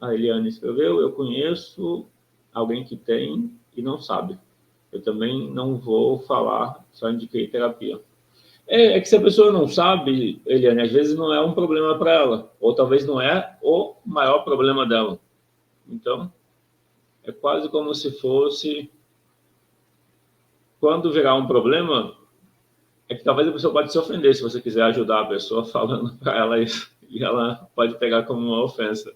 A Eliane escreveu: eu conheço alguém que tem e não sabe. Eu também não vou falar, só indiquei terapia. É que se a pessoa não sabe, Eliane, às vezes não é um problema para ela, ou talvez não é o maior problema dela. Então, é quase como se fosse, quando virar um problema, é que talvez a pessoa pode se ofender se você quiser ajudar a pessoa falando para ela isso, e ela pode pegar como uma ofensa.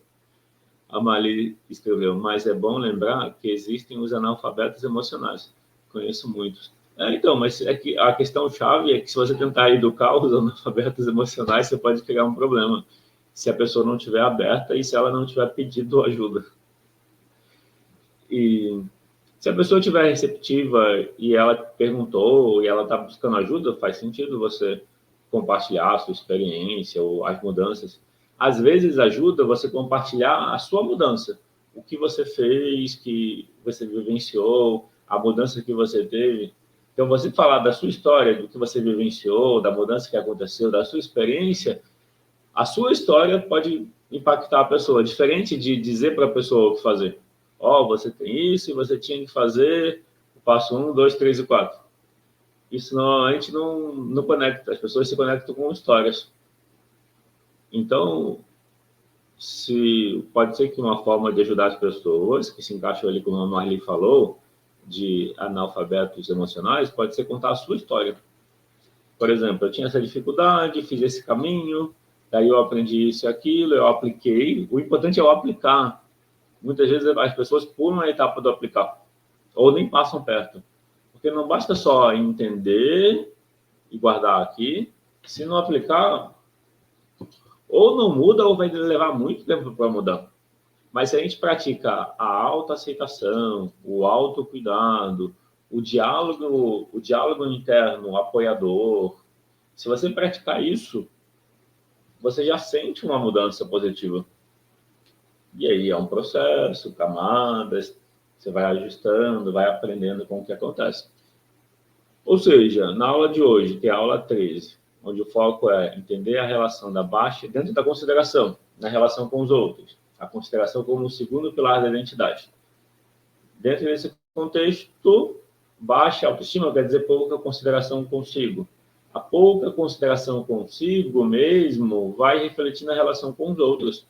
A Mali escreveu: mas é bom lembrar que existem os analfabetos emocionais. Conheço muitos. Então, mas é que a questão-chave é que se você tentar educar os analfabetos emocionais, você pode criar um problema se a pessoa não estiver aberta e se ela não tiver pedido ajuda. E se a pessoa estiver receptiva e ela perguntou e ela está buscando ajuda, faz sentido você compartilhar a sua experiência ou as mudanças. Às vezes ajuda você compartilhar a sua mudança, o que você fez, que você vivenciou, a mudança que você teve. Então, você falar da sua história, do que você vivenciou, da mudança que aconteceu, da sua experiência, a sua história pode impactar a pessoa, diferente de dizer para a pessoa o que fazer. Você tem isso e você tinha que fazer o passo 1, 2, 3 e 4. Isso normalmente não conecta, as pessoas se conectam com histórias. Então, pode ser que uma forma de ajudar as pessoas, que se encaixa ali como a Marli falou, de analfabetos emocionais, pode ser contar a sua história. Por exemplo, eu tinha essa dificuldade, fiz esse caminho, daí eu aprendi isso e aquilo, eu apliquei. O importante é eu aplicar. Muitas vezes as pessoas pulam a etapa do aplicar, ou nem passam perto. Porque não basta só entender e guardar aqui, se não aplicar, ou não muda ou vai levar muito tempo para mudar. Mas se a gente pratica a autoaceitação, o autocuidado, o diálogo interno, apoiador, se você praticar isso, você já sente uma mudança positiva. E aí é um processo, camadas, você vai ajustando, vai aprendendo com o que acontece. Ou seja, na aula de hoje, que é a aula 13, onde o foco é entender a relação da baixa, dentro da consideração, na relação com os outros, a consideração como o segundo pilar da identidade. Dentro desse contexto, baixa autoestima quer dizer pouca consideração consigo. A pouca consideração consigo mesmo vai refletir na relação com os outros.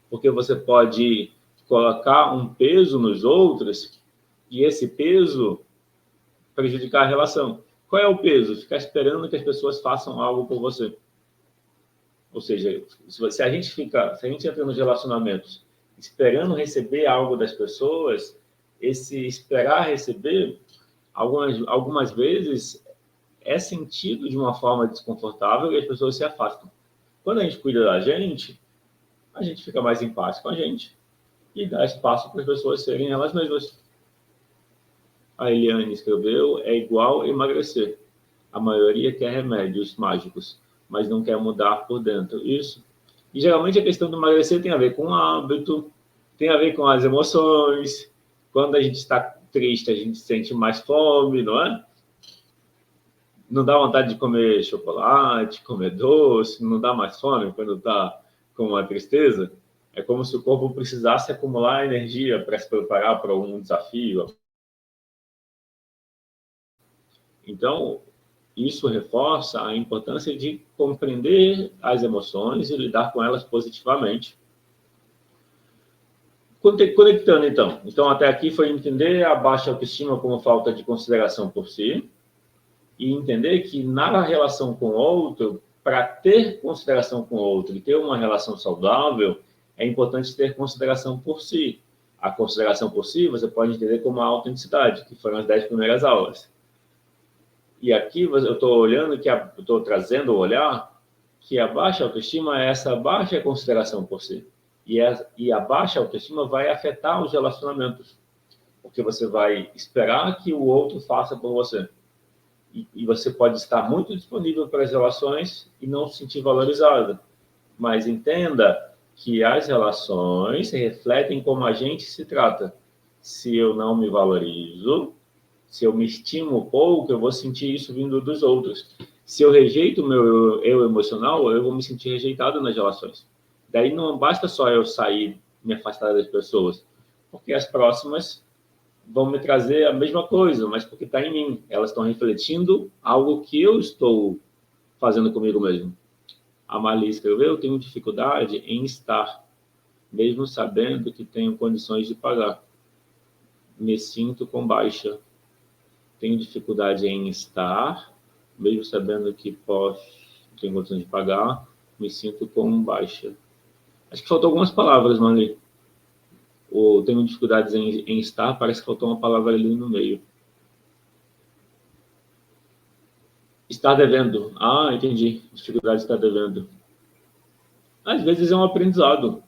Porque você pode colocar um peso nos outros e esse peso prejudicar a relação. Qual é o peso? Ficar esperando que as pessoas façam algo por você. Ou seja, se a gente entra nos relacionamentos esperando receber algo das pessoas, esse esperar receber, algumas vezes, é sentido de uma forma desconfortável e as pessoas se afastam. Quando a gente cuida da gente, a gente fica mais em paz com a gente e dá espaço para as pessoas serem elas mesmas. A Eliane escreveu: é igual emagrecer. A maioria quer remédios mágicos, mas não quer mudar por dentro. Isso. E geralmente a questão do emagrecer tem a ver com o hábito, tem a ver com as emoções. Quando a gente está triste, a gente sente mais fome, não é? Não dá vontade de comer chocolate, comer doce, não dá mais fome quando está com uma tristeza. É como se o corpo precisasse acumular energia para se preparar para um desafio. Então, isso reforça a importância de compreender as emoções e lidar com elas positivamente. Conectando, então. Então, até aqui foi entender a baixa autoestima como falta de consideração por si e entender que na relação com o outro, para ter consideração com o outro e ter uma relação saudável, é importante ter consideração por si. A consideração por si você pode entender como a autenticidade, que foram as 10 primeiras aulas. E aqui eu estou trazendo o olhar que a baixa autoestima é essa baixa consideração por si. E a baixa autoestima vai afetar os relacionamentos, porque você vai esperar que o outro faça por você. E você pode estar muito disponível para as relações e não se sentir valorizado. Mas entenda que as relações refletem como a gente se trata. Se eu não me valorizo, se eu me estimo pouco, eu vou sentir isso vindo dos outros. Se eu rejeito o meu eu emocional, eu vou me sentir rejeitado nas relações. Daí não basta só eu sair, me afastar das pessoas, porque as próximas vão me trazer a mesma coisa, mas porque está em mim. Elas estão refletindo algo que eu estou fazendo comigo mesmo. A Marli escreveu: eu tenho dificuldade em estar, mesmo sabendo que tenho condições de pagar. Me sinto com baixa. Tenho dificuldade em estar, mesmo sabendo que tenho condições de pagar, me sinto com baixa. Acho que faltou algumas palavras, Marli. Ou tenho dificuldades em estar, parece que faltou uma palavra ali no meio. Estar devendo. Ah, entendi. Dificuldade de estar devendo. Às vezes é um aprendizado.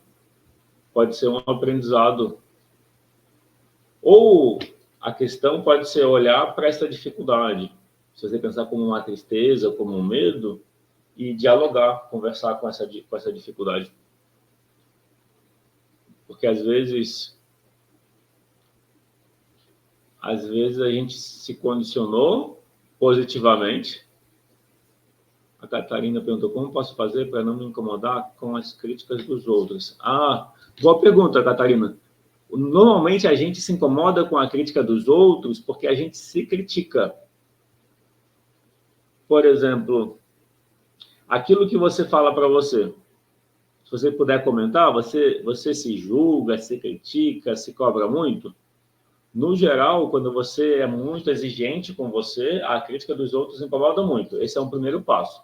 Pode ser um aprendizado. Ou a questão pode ser olhar para essa dificuldade. Se você pensar como uma tristeza, como um medo, e dialogar, conversar com essa dificuldade. Porque às vezes a gente se condicionou positivamente. A Catarina perguntou: como posso fazer para não me incomodar com as críticas dos outros? Ah, boa pergunta, Catarina. Normalmente a gente se incomoda com a crítica dos outros porque a gente se critica. Por exemplo, aquilo que você fala para você. Se você puder comentar, você se julga, se critica, se cobra muito? No geral, quando você é muito exigente com você, a crítica dos outros incomoda muito. Esse é um primeiro passo.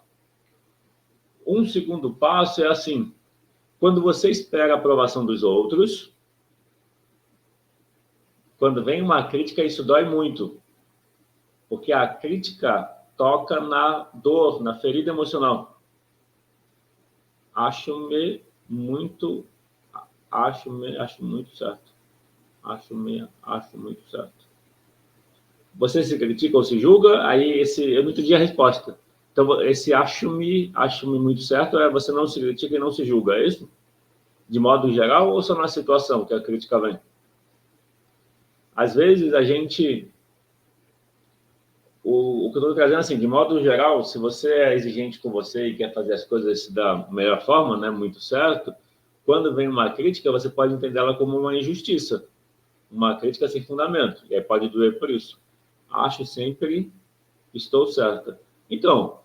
Um segundo passo é assim: quando você espera a aprovação dos outros, quando vem uma crítica, isso dói muito. Porque a crítica toca na dor, na ferida emocional. Acho muito certo. Acho muito certo. Você se critica ou se julga? Aí eu não entendi a resposta. Então, esse acho-me muito certo é você não se critica e não se julga, é isso? De modo geral ou só na situação que a crítica vem? Às vezes a gente... O que eu estou trazendo assim, de modo geral, se você é exigente com você e quer fazer as coisas da melhor forma, né, muito certo, quando vem uma crítica, você pode entendê-la como uma injustiça, uma crítica sem fundamento, e aí pode doer por isso. Acho sempre estou certa. Então,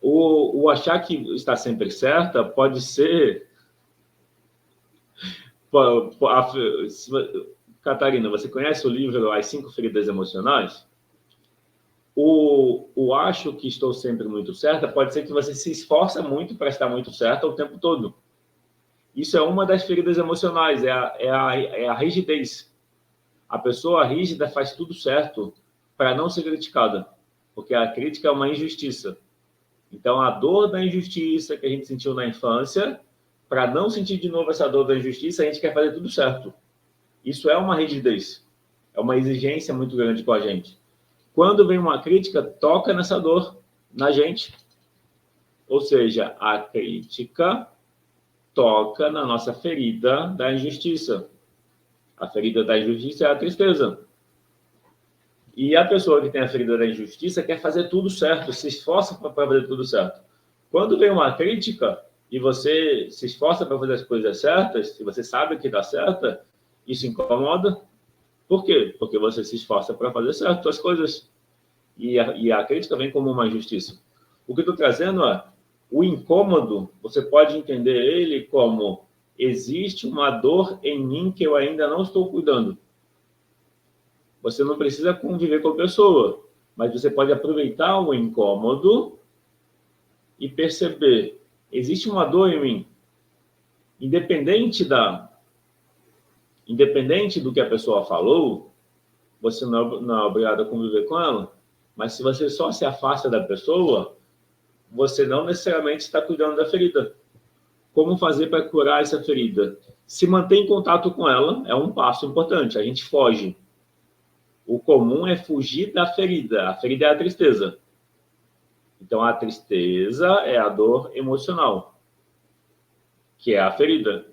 o achar que está sempre certa pode ser... Catarina, você conhece o livro As 5 Feridas Emocionais? O acho que estou sempre muito certa pode ser que você se esforça muito para estar muito certa o tempo todo. Isso é uma das feridas emocionais, é a rigidez. A pessoa rígida faz tudo certo para não ser criticada, porque a crítica é uma injustiça. Então, a dor da injustiça que a gente sentiu na infância, para não sentir de novo essa dor da injustiça, a gente quer fazer tudo certo. Isso é uma rigidez, é uma exigência muito grande com a gente. Quando vem uma crítica, toca nessa dor na gente. Ou seja, a crítica toca na nossa ferida da injustiça. A ferida da injustiça é a tristeza. E a pessoa que tem a ferida da injustiça quer fazer tudo certo, se esforça para fazer tudo certo. Quando vem uma crítica e você se esforça para fazer as coisas certas, e você sabe que dá certa, isso incomoda. Por quê? Porque você se esforça para fazer certo as coisas. E a crítica vem como uma injustiça. O que eu estou trazendo é o incômodo, você pode entender ele como: existe uma dor em mim que eu ainda não estou cuidando. Você não precisa conviver com a pessoa, mas você pode aproveitar o incômodo e perceber: existe uma dor em mim. Independente do que a pessoa falou, você não é obrigado a conviver com ela, mas se você só se afasta da pessoa, você não necessariamente está cuidando da ferida. Como fazer para curar essa ferida? Se manter em contato com ela é um passo importante. A gente foge. O comum é fugir da ferida. A ferida é a tristeza. Então, a tristeza é a dor emocional, que é a ferida.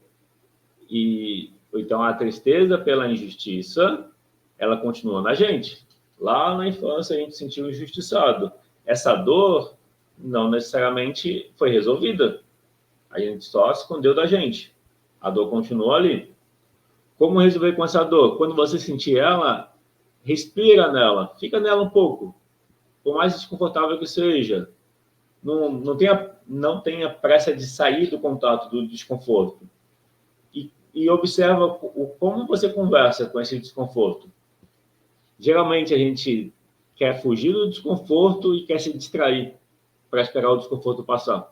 E então, a tristeza pela injustiça, ela continua na gente. Lá na infância, a gente se sentiu injustiçado. Essa dor não necessariamente foi resolvida. A gente só escondeu da gente. A dor continuou ali. Como resolver com essa dor? Quando você sentir ela, respira nela, fica nela um pouco, por mais desconfortável que seja. Não tenha pressa de sair do contato do desconforto. E observa como você conversa com esse desconforto. Geralmente a gente quer fugir do desconforto e quer se distrair para esperar o desconforto passar.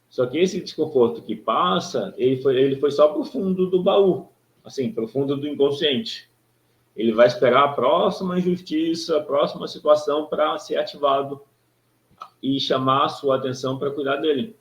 Só que esse desconforto que passa, ele foi só para o fundo do baú, assim, para o fundo do inconsciente. Ele vai esperar a próxima injustiça, a próxima situação para ser ativado e chamar a sua atenção para cuidar dele.